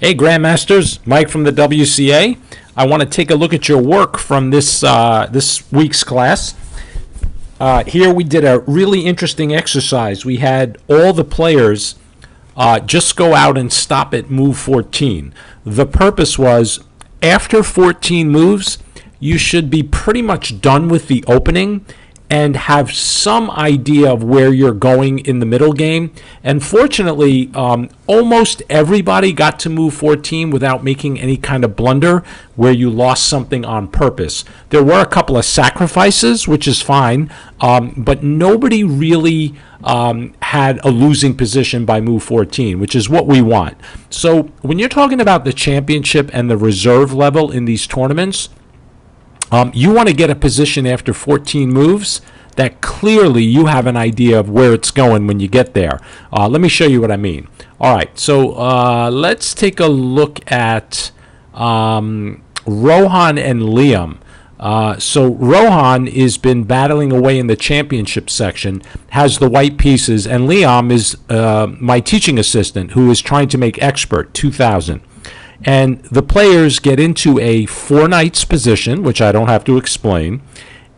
Hey, Grandmasters, Mike from the WCA. I want to take a look at your work from this week's class. Here we did a really interesting exercise. We had all the players just go out and stop at move 14. The purpose was after 14 moves, you should be pretty much done with the opening and have some idea of where you're going in the middle game. And fortunately, almost everybody got to move 14 without making any kind of blunder where you lost something on purpose. There were a couple of sacrifices, which is fine, but nobody really had a losing position by move 14, which is what we want. So when you're talking about the championship and the reserve level in these tournaments, you want to get a position after 14 moves that clearly you have an idea of where it's going when you get there. Let me show you what I mean. All right, so let's take a look at Rohan and Liam. So Rohan has been battling away in the championship section, has the white pieces, and Liam is my teaching assistant who is trying to make expert 2000. And the players get into a 4 knights position, which I don't have to explain,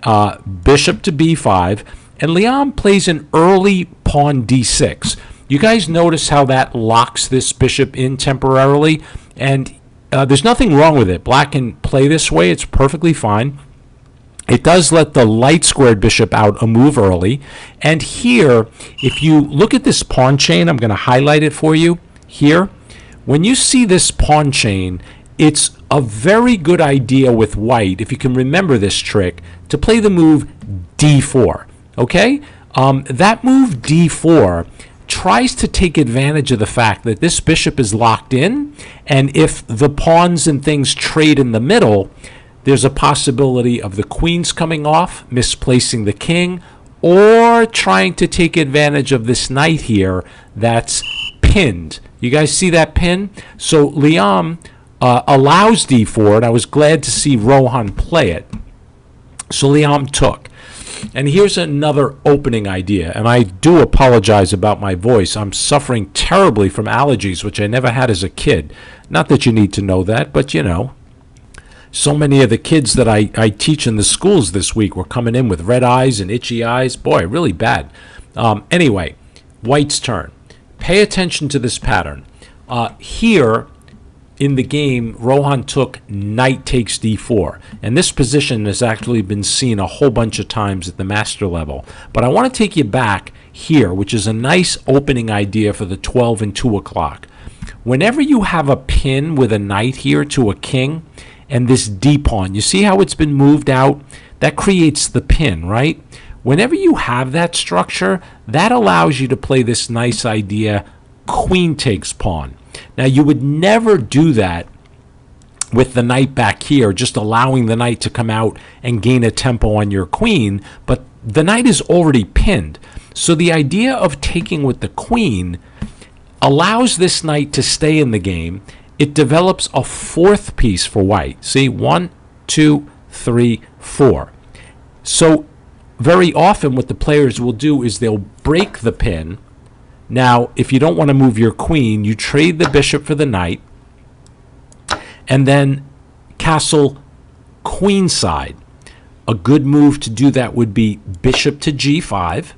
bishop to b5, and Liam plays an early pawn d6. You guys notice how that locks this bishop in temporarily, and there's nothing wrong with it. Black can play this way. It's perfectly fine. It does let the light squared bishop out a move early. And here, if you look at this pawn chain, I'm going to highlight it for you here. When you see this pawn chain, it's a very good idea with white, if you can remember this trick, to play the move d4. Okay? That move d4 tries to take advantage of the fact that this bishop is locked in, and if the pawns and things trade in the middle, there's a possibility of the queens coming off, misplacing the king, or trying to take advantage of this knight here that's pinned. You guys see that pin? So Liam allows d4, and I was glad to see Rohan play it. So Liam took. And here's another opening idea, and I do apologize about my voice. I'm suffering terribly from allergies, which I never had as a kid. Not that you need to know that, but you know. So many of the kids that I teach in the schools this week were coming in with red eyes and itchy eyes. Boy, really bad. Anyway, white's turn. Pay attention to this pattern. Here in the game, Rohan took knight takes d4. And this position has actually been seen a whole bunch of times at the master level. But I want to take you back here, which is a nice opening idea for the 12 and 2 o'clock. Whenever you have a pin with a knight here to a king and this d-pawn, you see how it's been moved out? That creates the pin, right? Whenever you have that structure, that allows you to play this nice idea, queen takes pawn. Now, you would never do that with the knight back here, just allowing the knight to come out and gain a tempo on your queen, but the knight is already pinned. So the idea of taking with the queen allows this knight to stay in the game. It develops a 4th piece for white. See, 1, 2, 3, 4. So very often what the players will do is they'll break the pin. Now, if you don't want to move your queen, you trade the bishop for the knight, and then castle queenside. A good move to do that would be bishop to g5.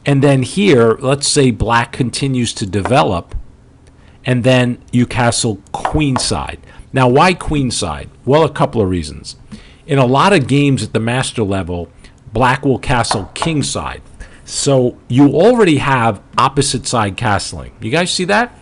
And then here, let's say black continues to develop, and then you castle queenside. Now, why queenside? Well, a couple of reasons. In a lot of games at the master level, black will castle kingside. So you already have opposite side castling. You guys see that?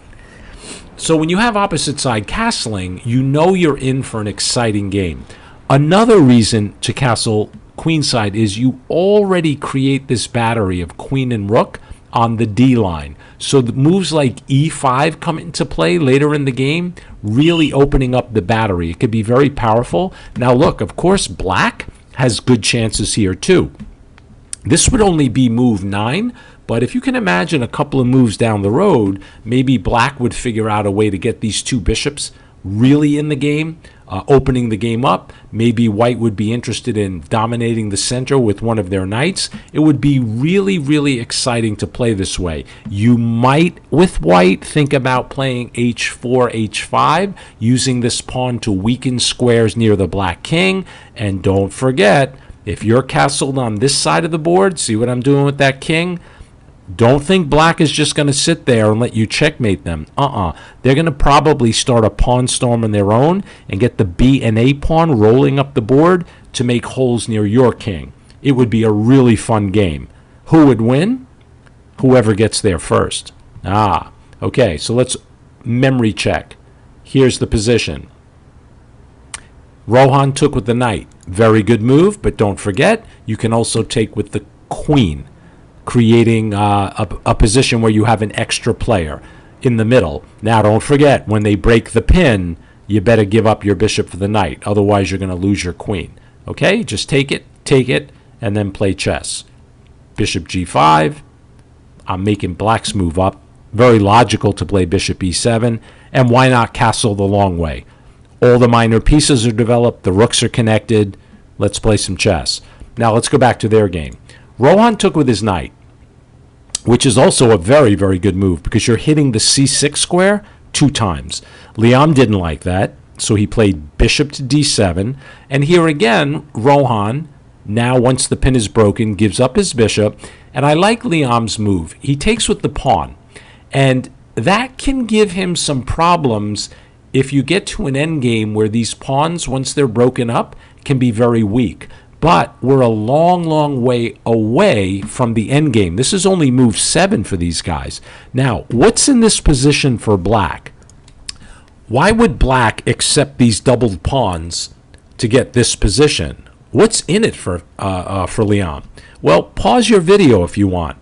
So when you have opposite side castling, you know you're in for an exciting game. Another reason to castle queenside is you already create this battery of queen and rook on the D line. So the moves like e5 come into play later in the game, really opening up the battery. It could be very powerful. Now look, of course, black has good chances here too. This would only be move 9, but if you can imagine a couple of moves down the road, maybe black would figure out a way to get these two bishops really in the game. opening the game up. Maybe white would be interested in dominating the center with one of their knights. It would be really, really exciting to play this way. You might, with white, think about playing h4, h5, using this pawn to weaken squares near the black king. And don't forget, if you're castled on this side of the board, see what I'm doing with that king? Don't think black is just going to sit there and let you checkmate them. They're going to probably start a pawn storm on their own and get the B and A pawn rolling up the board to make holes near your king. It would be a really fun game. Who would win? Whoever gets there first. Okay, so let's memory check. Here's the position. Rohan took with the knight. Very good move, but don't forget, you can also take with the queen, creating a position where you have an extra player in the middle. Now, don't forget, when they break the pin, you better give up your bishop for the knight. Otherwise, you're going to lose your queen. Okay? Just take it, and then play chess. Bishop g5. I'm making black's move up. Very logical to play bishop e7. And why not castle the long way? All the minor pieces are developed. The rooks are connected. Let's play some chess. Now, let's go back to their game. Rohan took with his knight, which is also a very, very good move because you're hitting the c6 square 2 times. Liam didn't like that, so he played bishop to d7. And here again, Rohan, now once the pin is broken, gives up his bishop. And I like Liam's move. He takes with the pawn. And that can give him some problems if you get to an endgame where these pawns, once they're broken up, can be very weak. But we're a long, long way away from the endgame. This is only move 7 for these guys. Now, what's in this position for black? Why would black accept these doubled pawns to get this position? What's in it for Liam? Well, pause your video if you want.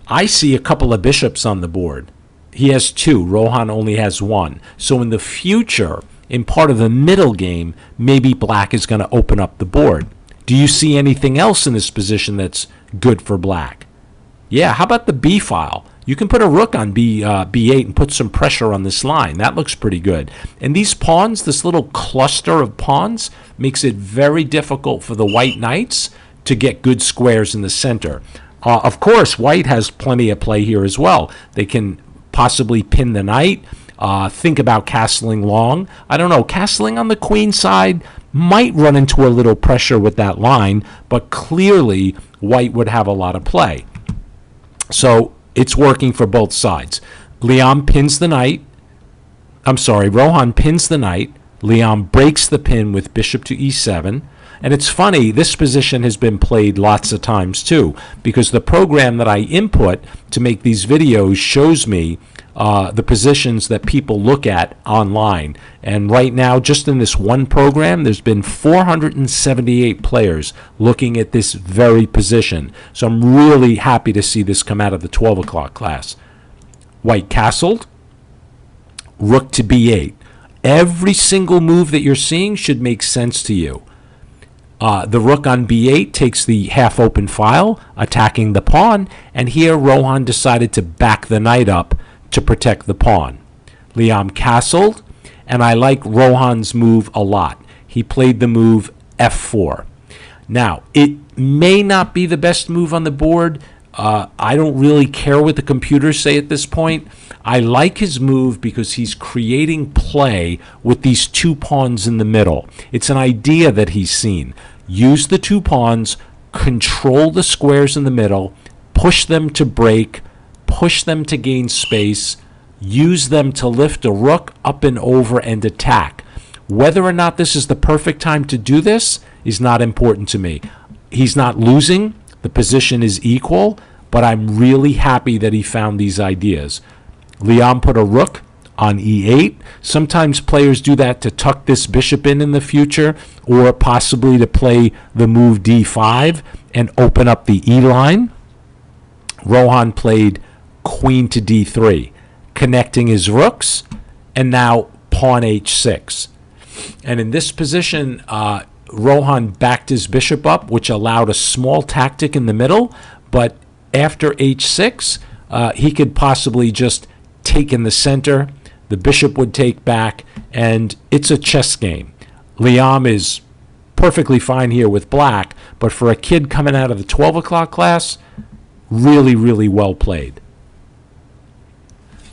I see a couple of bishops on the board. He has 2. Rohan only has 1. So in the future, in part of the middle game, maybe black is going to open up the board. Do you see anything else in this position that's good for black? Yeah, how about the B file? You can put a rook on B8 and put some pressure on this line. That looks pretty good. And these pawns, this little cluster of pawns, makes it very difficult for the white knights to get good squares in the center. Of course, white has plenty of play here as well. They can possibly pin the knight. Think about castling long. I don't know. Castling on the queen side might run into a little pressure with that line, but clearly white would have a lot of play. So it's working for both sides. Liam pins the knight. I'm sorry, Rohan pins the knight. Liam breaks the pin with bishop to e7. And it's funny, this position has been played lots of times too, because the program that I input to make these videos shows me the positions that people look at online. And right now, just in this one program, there's been 478 players looking at this very position. So I'm really happy to see this come out of the 12 o'clock class. White castled, rook to b8. Every single move that you're seeing should make sense to you. The rook on b8 takes the half-open file, attacking the pawn, and here Rohan decided to back the knight up to protect the pawn. Liam castled, and I like Rohan's move a lot. He played the move f4. Now, it may not be the best move on the board. I don't really care what the computers say at this point. I like his move because he's creating play with these 2 pawns in the middle. It's an idea that he's seen. Use the 2 pawns, control the squares in the middle, push them to break, push them to gain space, use them to lift a rook up and over and attack. Whether or not this is the perfect time to do this is not important to me. He's not losing. The position is equal, but I'm really happy that he found these ideas. Liam put a rook on e8. Sometimes players do that to tuck this bishop in the future, or possibly to play the move d5 and open up the e line. Rohan played queen to d3, connecting his rooks, and now pawn h6. And in this position, Rohan backed his bishop up, which allowed a small tactic in the middle, but after h6, he could possibly just take in the center. The bishop would take back, and it's a chess game. Liam is perfectly fine here with black, but for a kid coming out of the 12 o'clock class, really, really well played.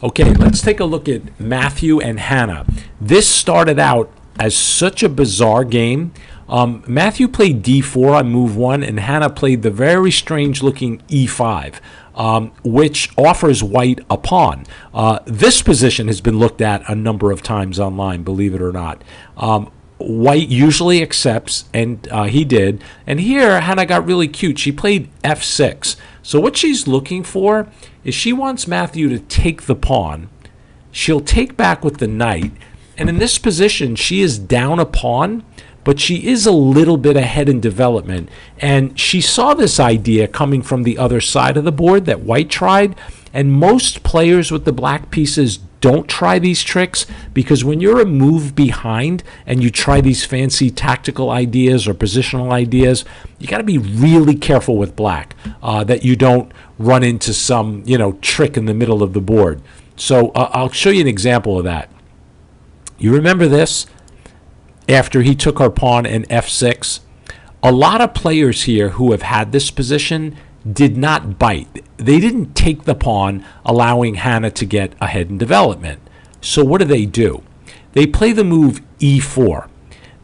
Okay, let's take a look at Matthew and Hannah. This started out as such a bizarre game. Matthew played d4 on move 1, and Hannah played the very strange-looking e5, which offers white a pawn. This position has been looked at a number of times online, believe it or not. White usually accepts, and he did. And here, Hannah got really cute. She played f6. So what she's looking for is she wants Matthew to take the pawn. She'll take back with the knight. And in this position, she is down a pawn, but she is a little bit ahead in development. And she saw this idea coming from the other side of the board that white tried. And most players with the black pieces don't try these tricks, because when you're a move behind and you try these fancy tactical ideas or positional ideas, you got to be really careful with black that you don't run into some, trick in the middle of the board. So I'll show you an example of that. You remember this? After he took our pawn in f6, a lot of players here who have had this position did not bite. They didn't take the pawn, allowing Hannah to get ahead in development. So what do? They play the move e4.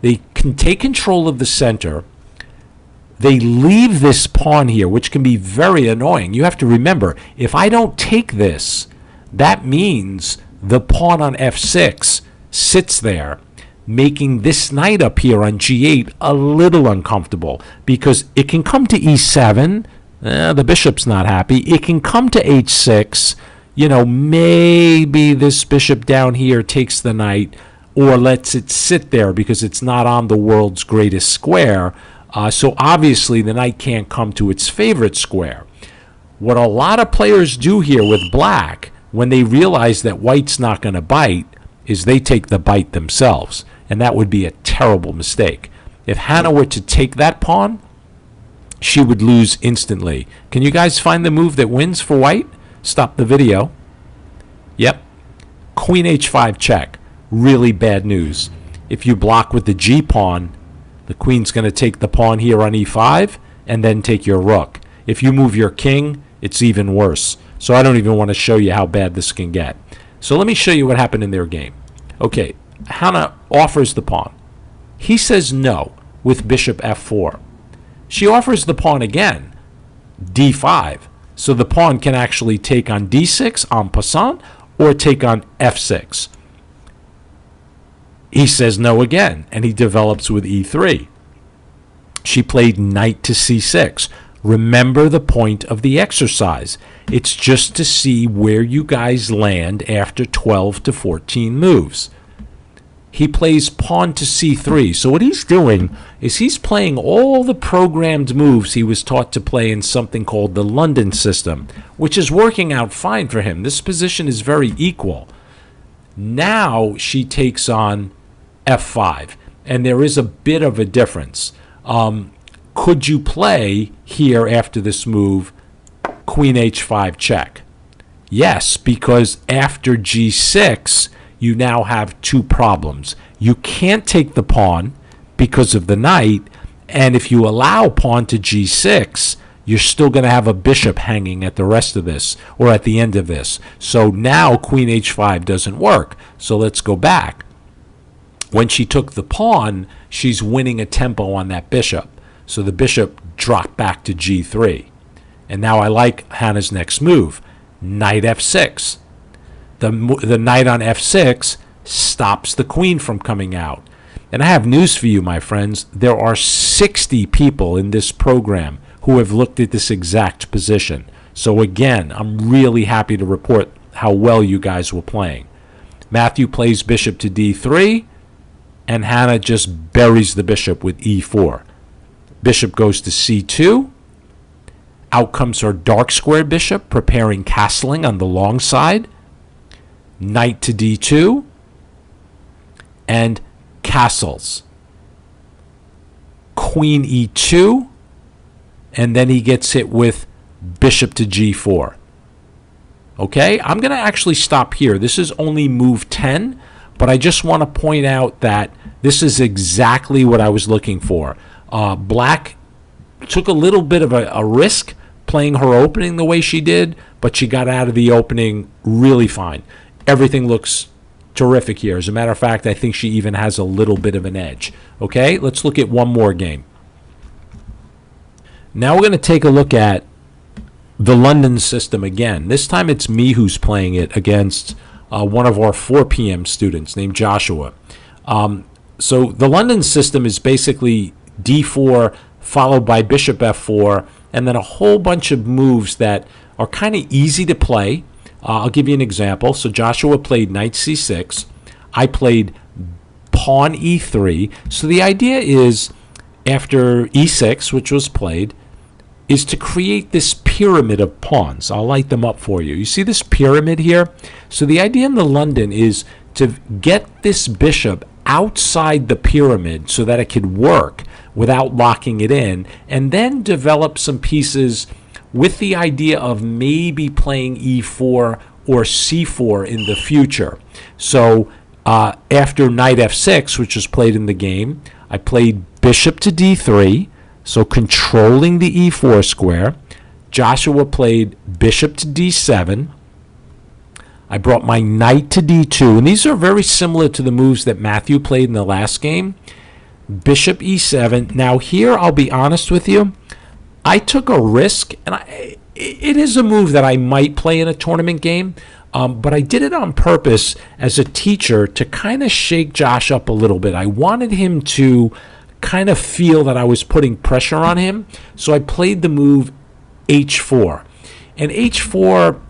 They can take control of the center. They leave this pawn here, which can be very annoying. You have to remember, if I don't take this, that means the pawn on f6 sits there, making this knight up here on g8 a little uncomfortable, because it can come to e7. The bishop's not happy. It can come to h6. Maybe this bishop down here takes the knight or lets it sit there because it's not on the world's greatest square. So obviously the knight can't come to its favorite square. What a lot of players do here with black, when they realize that white's not going to bite, is they take the bite themselves. And that would be a terrible mistake. If Hannah were to take that pawn, she would lose instantly. Can you guys find the move that wins for white? Stop the video. Yep. Queen h5 check. Really bad news. If you block with the g pawn, the queen's going to take the pawn here on e5 and then take your rook. If you move your king, it's even worse. So I don't even want to show you how bad this can get. So let me show you what happened in their game. Okay, Hannah offers the pawn. He says no with bishop f4. She offers the pawn again, d5. So the pawn can actually take on d6 en passant or take on f6. He says no again, and he develops with e3. She played knight to c6. Remember the point of the exercise. It's just to see where you guys land after 12 to 14 moves. He plays pawn to c3. So what he's doing is he's playing all the programmed moves he was taught to play in something called the London system, which is working out fine for him. This position is very equal. Now she takes on f5, and there is a bit of a difference. Could you play here after this move queen h5 check? Yes, because after g6, you now have two problems. You can't take the pawn because of the knight, and if you allow pawn to g6, you're still going to have a bishop hanging at the rest of this, or at the end of this. So now queen h5 doesn't work. So let's go back. When she took the pawn, she's winning a tempo on that bishop. So the bishop dropped back to g3. And now I like Hannah's next move, knight f6. The knight on f6 stops the queen from coming out. And I have news for you, my friends. There are 60 people in this program who have looked at this exact position. So again, I'm really happy to report how well you guys were playing. Matthew plays bishop to d3, and Hannah just buries the bishop with e4. Bishop goes to c2. Out comes her dark square bishop, preparing castling on the long side. Knight to d2, and castles. Queen e2, and then he gets hit with bishop to g4. Okay, I'm going to actually stop here. This is only move 10, but I just want to point out that this is exactly what I was looking for. Black took a little bit of a risk playing her opening the way she did, but she got out of the opening really fine. Everything looks terrific here. As a matter of fact, I think she even has a little bit of an edge. Okay, let's look at one more game. Now we're going to take a look at the London system again. This time it's me who's playing it against one of our 4 p.m. students named Joshua. So the London system is basically d4 followed by bishop f4, and then a whole bunch of moves that are kind of easy to play. I'll give you an example. So Joshua played knight c6. I played pawn e3. So the idea is, after e6, which was played, is to create this pyramid of pawns. I'll light them up for you. You see this pyramid here? So the idea in the London is to get this bishop outside the pyramid so that it could work without locking it in, and then develop some pieces with the idea of maybe playing e4 or c4 in the future. So after knight f6, which was played in the game, I played bishop to d3, so controlling the e4 square. Joshua played bishop to d7. I brought my knight to d2, and these are very similar to the moves that Matthew played in the last game. Bishop e7. Now here, I'll be honest with you, I took a risk, and it is a move that I might play in a tournament game, but I did it on purpose as a teacher to kind of shake Josh up a little bit. I wanted him to kind of feel that I was putting pressure on him, so I played the move h4. And h4,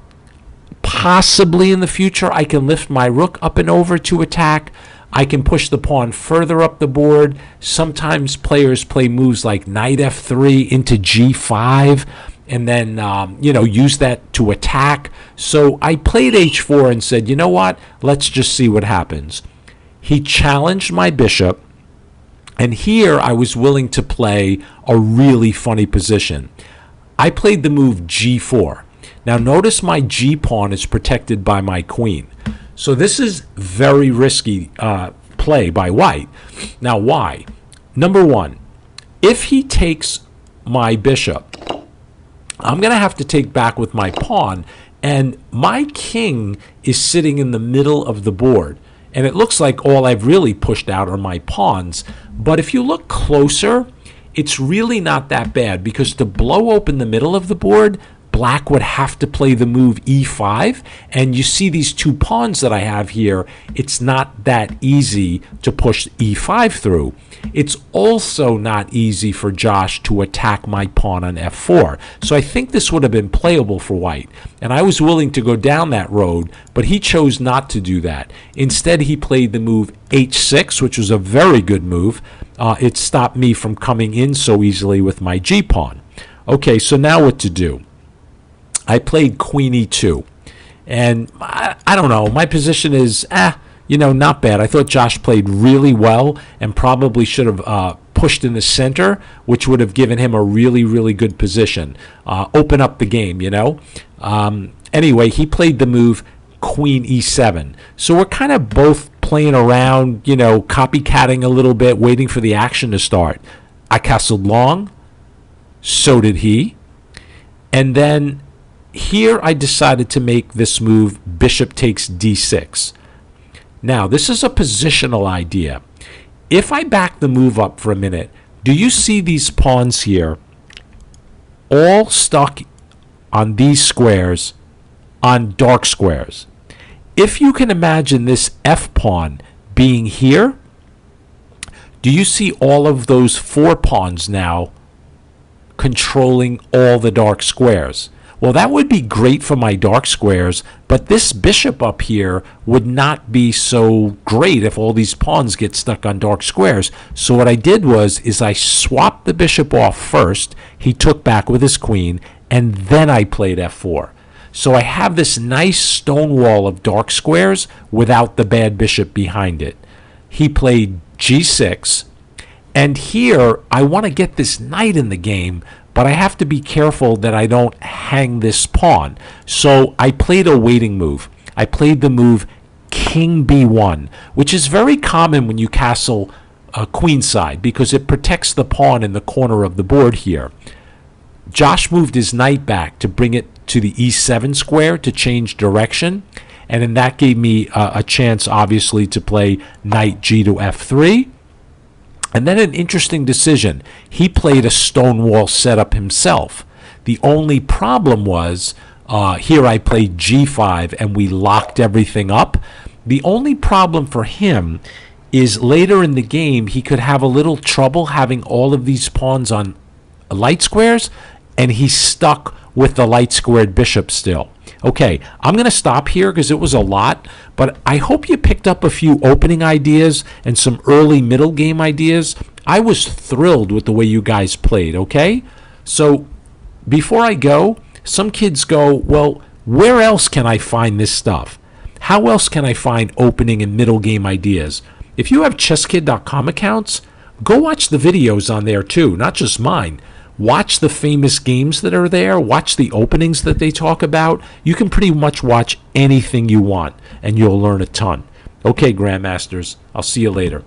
possibly in the future, I can lift my rook up and over to attack. I can push the pawn further up the board. Sometimes players play moves like knight f3 into g5 and then use that to attack. So I played h4 and said, you know what? Let's just see what happens. He challenged my bishop, and here I was willing to play a really funny position. I played the move g4. Now notice my g pawn is protected by my queen. So this is very risky play by white. Now why? Number one, if he takes my bishop, I'm going to have to take back with my pawn, and my king is sitting in the middle of the board. And it looks like all I've really pushed out are my pawns. But if you look closer, it's really not that bad, because to blow open the middle of the board, Black would have to play the move e5, and you see these 2 pawns that I have here. It's not that easy to push e5 through. It's also not easy for Josh to attack my pawn on f4. So I think this would have been playable for white, and I was willing to go down that road, but he chose not to do that. Instead, he played the move h6, which was a very good move. It stopped me from coming in so easily with my g pawn. Okay, so now what to do? I played queen e2, and I don't know, my position is not bad. I thought Josh played really well and probably should have pushed in the center, which would have given him a really, really good position. Open up the game, Anyway, he played the move queen e7. So we're kind of both playing around, copycatting a little bit, waiting for the action to start. I castled long, so did he, and then here I decided to make this move, bishop takes d6. Now, this is a positional idea. If I back the move up for a minute, do you see these pawns here all stuck on these squares, on dark squares? If you can imagine this f pawn being here, do you see all of those 4 pawns now controlling all the dark squares? Well, that would be great for my dark squares, but this bishop up here would not be so great if all these pawns get stuck on dark squares. So what I did is I swapped the bishop off first. He took back with his queen, and then I played f4. So I have this nice stone wall of dark squares without the bad bishop behind it. He played g6, and here I want to get this knight in the game, but I have to be careful that I don't hang this pawn. So I played a waiting move. I played the move king b1, which is very common when you castle queenside because it protects the pawn in the corner of the board here. Josh moved his knight back to bring it to the e7 square to change direction, and then that gave me a chance, obviously, to play knight g to f3. And then an interesting decision. He played a stonewall setup himself. The only problem was here I played g5 and we locked everything up. The only problem for him is later in the game he could have a little trouble having all of these pawns on light squares, and he's stuck with the light squared bishop still. Okay, I'm going to stop here because it was a lot, but I hope you picked up a few opening ideas and some early middle game ideas. I was thrilled with the way you guys played, okay? So before I go, some kids go, well, where else can I find this stuff? How else can I find opening and middle game ideas? If you have chesskid.com accounts, go watch the videos on there too, not just mine. Watch the famous games that are there. Watch the openings that they talk about. You can pretty much watch anything you want, and you'll learn a ton. Okay, Grandmasters, I'll see you later.